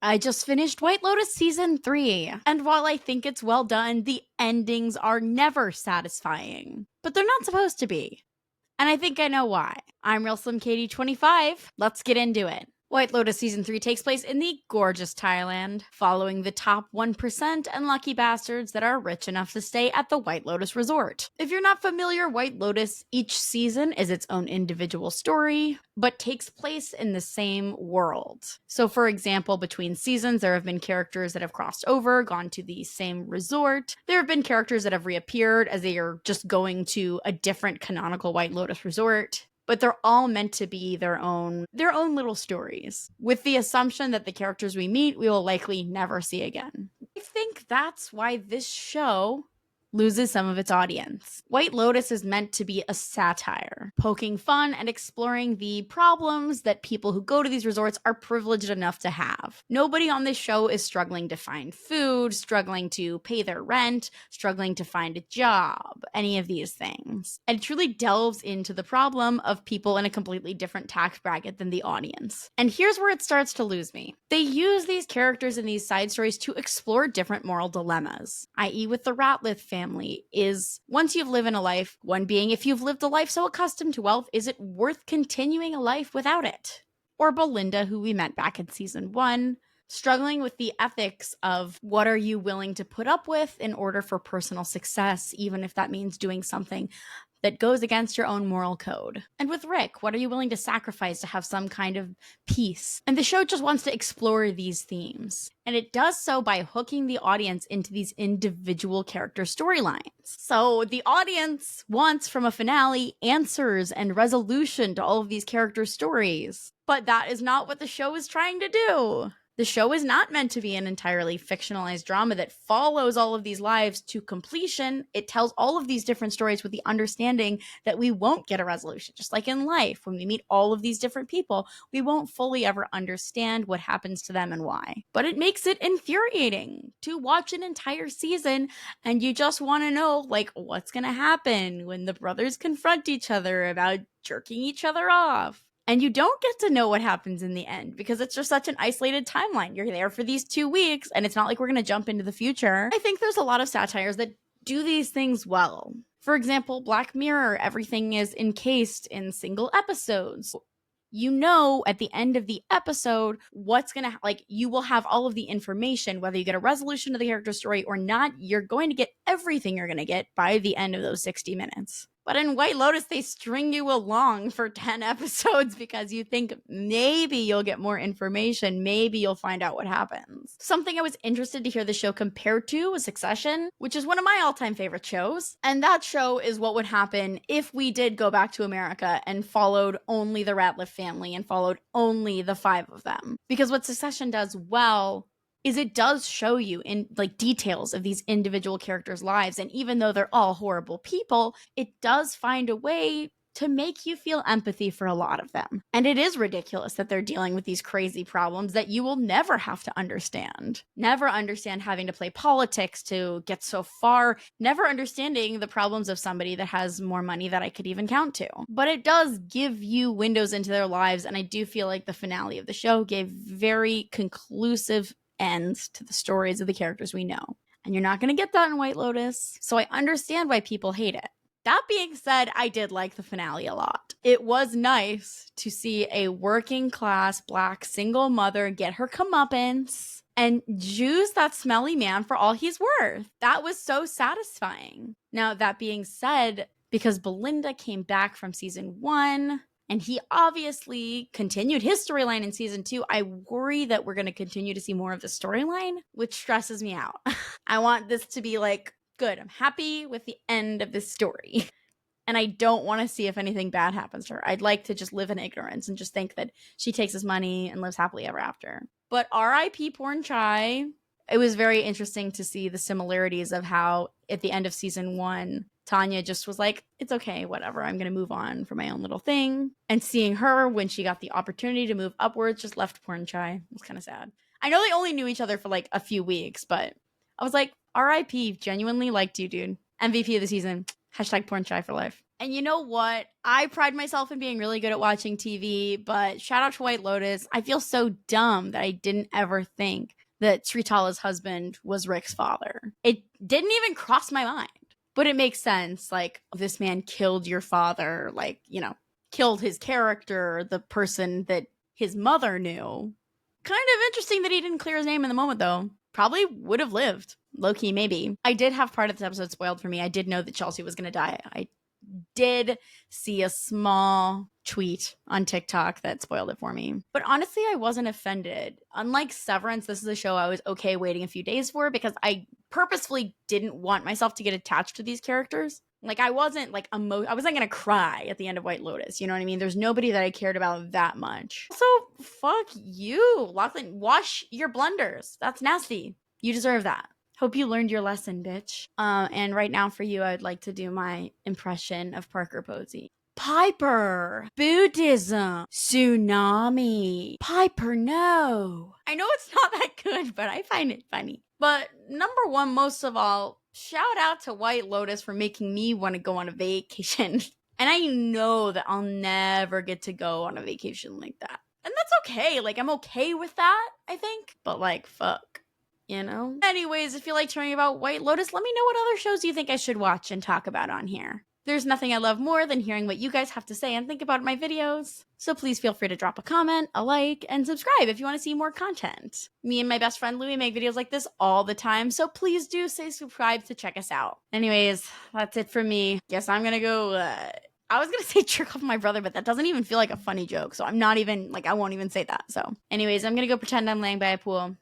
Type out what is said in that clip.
I just finished White Lotus Season 3, and while I think it's well done, the endings are never satisfying. But they're not supposed to be. And I think I know why. I'm Real Slim Katie 25. Let's get into it. White Lotus Season 3 takes place in the gorgeous Thailand, following the top 1% and lucky bastards that are rich enough to stay at the White Lotus Resort. If you're not familiar, White Lotus, each season is its own individual story, but takes place in the same world. So for example, between seasons, there have been characters that have crossed over, gone to the same resort. There have been characters that have reappeared as they are just going to a different canonical White Lotus resort. But they're all meant to be their own little stories, with the assumption that the characters we meet we will likely never see again. I think that's why this show loses some of its audience. White Lotus is meant to be a satire, poking fun and exploring the problems that people who go to these resorts are privileged enough to have. Nobody on this show is struggling to find food, struggling to pay their rent, struggling to find a job, any of these things. And it truly delves into the problem of people in a completely different tax bracket than the audience. And here's where it starts to lose me. They use these characters in these side stories to explore different moral dilemmas, i.e. with the Ratliff family is, once you've lived in a life, one being, if you've lived a life so accustomed to wealth, is it worth continuing a life without it? Or Belinda, who we met back in season 1, struggling with the ethics of what are you willing to put up with in order for personal success, even if that means doing something that goes against your own moral code. And with Rick, what are you willing to sacrifice to have some kind of peace? And the show just wants to explore these themes. And it does so by hooking the audience into these individual character storylines. So the audience wants from a finale answers and resolution to all of these character stories. But that is not what the show is trying to do. The show is not meant to be an entirely fictionalized drama that follows all of these lives to completion. It tells all of these different stories with the understanding that we won't get a resolution. Just like in life, when we meet all of these different people, we won't fully ever understand what happens to them and why. But it makes it infuriating to watch an entire season and you just want to know, like, what's going to happen when the brothers confront each other about jerking each other off. And you don't get to know what happens in the end because it's just such an isolated timeline. You're there for these 2 weeks and it's not like we're going to jump into the future. I think there's a lot of satires that do these things well. For example, Black Mirror, everything is encased in single episodes. You know, at the end of the episode, what's going to, you will have all of the information, whether you get a resolution to the character story or not, you're going to get everything you're going to get by the end of those 60 minutes. But in White Lotus, they string you along for 10 episodes because you think maybe you'll get more information, maybe you'll find out what happens. Something I was interested to hear the show compared to was Succession, which is one of my all-time favorite shows. And that show is what would happen if we did go back to America and followed only the Ratliff family and followed only the 5 of them. Because what Succession does well is it does show you in details of these individual characters' lives. And even though they're all horrible people, it does find a way to make you feel empathy for a lot of them. And it is ridiculous that they're dealing with these crazy problems that you will never have to understand. Never understand having to play politics to get so far. Never understanding the problems of somebody that has more money that I could even count to. But it does give you windows into their lives. And I do feel like the finale of the show gave very conclusive ends to the stories of the characters we know. And you're not going to get that in White Lotus. So I understand why people hate it. That being said, I did like the finale a lot. It was nice to see a working class Black single mother get her comeuppance and juice that smelly man for all he's worth. That was so satisfying. Now, that being said, because Belinda came back from season 1, and he obviously continued his storyline in season 2, I worry that we're going to continue to see more of the storyline, which stresses me out. I want this to be good. I'm happy with the end of this story. And I don't want to see if anything bad happens to her. I'd like to just live in ignorance and just think that she takes his money and lives happily ever after. But R.I.P. Porn Chai. It was very interesting to see the similarities of how at the end of season 1, Tanya just was like, it's okay, whatever, I'm going to move on for my own little thing. And seeing her when she got the opportunity to move upwards just left Porn Chai. It was kind of sad. I know they only knew each other for a few weeks, but I was like, RIP, genuinely liked you, dude. MVP of the season. #Porn Chai for life. And you know what? I pride myself in being really good at watching TV, but shout out to White Lotus. I feel so dumb that I didn't ever think that Sritala's husband was Rick's father. It didn't even cross my mind. But it makes sense. Like, this man killed your father, like, you know, killed his character, the person that his mother knew. Kind of interesting that he didn't clear his name in the moment, though. Probably would have lived. Low-key, maybe. I did have part of this episode spoiled for me. I did know that Chelsea was going to die. I did see a small tweet on TikTok that spoiled it for me. But honestly, I wasn't offended. Unlike Severance, this is a show I was okay waiting a few days for because I purposefully didn't want myself to get attached to these characters. Like, I wasn't like I wasn't gonna cry at the end of White Lotus. You know what I mean? There's nobody that I cared about that much. So fuck you, Lachlan. Wash your blunders. That's nasty. You deserve that. Hope you learned your lesson, bitch. And right now for you, I'd like to do my impression of Parker Posey. Piper, Buddhism, tsunami. Piper, no. I know it's not that good, but I find it funny. But number one, most of all, shout out to White Lotus for making me want to go on a vacation. And I know that I'll never get to go on a vacation like that. And that's okay. Like, I'm okay with that, I think. But like, fuck. You know? Anyways, if you liked hearing about White Lotus, let me know what other shows you think I should watch and talk about on here. There's nothing I love more than hearing what you guys have to say and think about my videos. So please feel free to drop a comment, a like, and subscribe if you want to see more content. Me and my best friend Louie make videos like this all the time, so please do say subscribe to check us out. Anyways, that's it for me. Guess I'm gonna go, I was gonna say jerk off my brother, but that doesn't even feel like a funny joke, so I'm not even, like, I won't even say that. So anyways, I'm gonna go pretend I'm laying by a pool.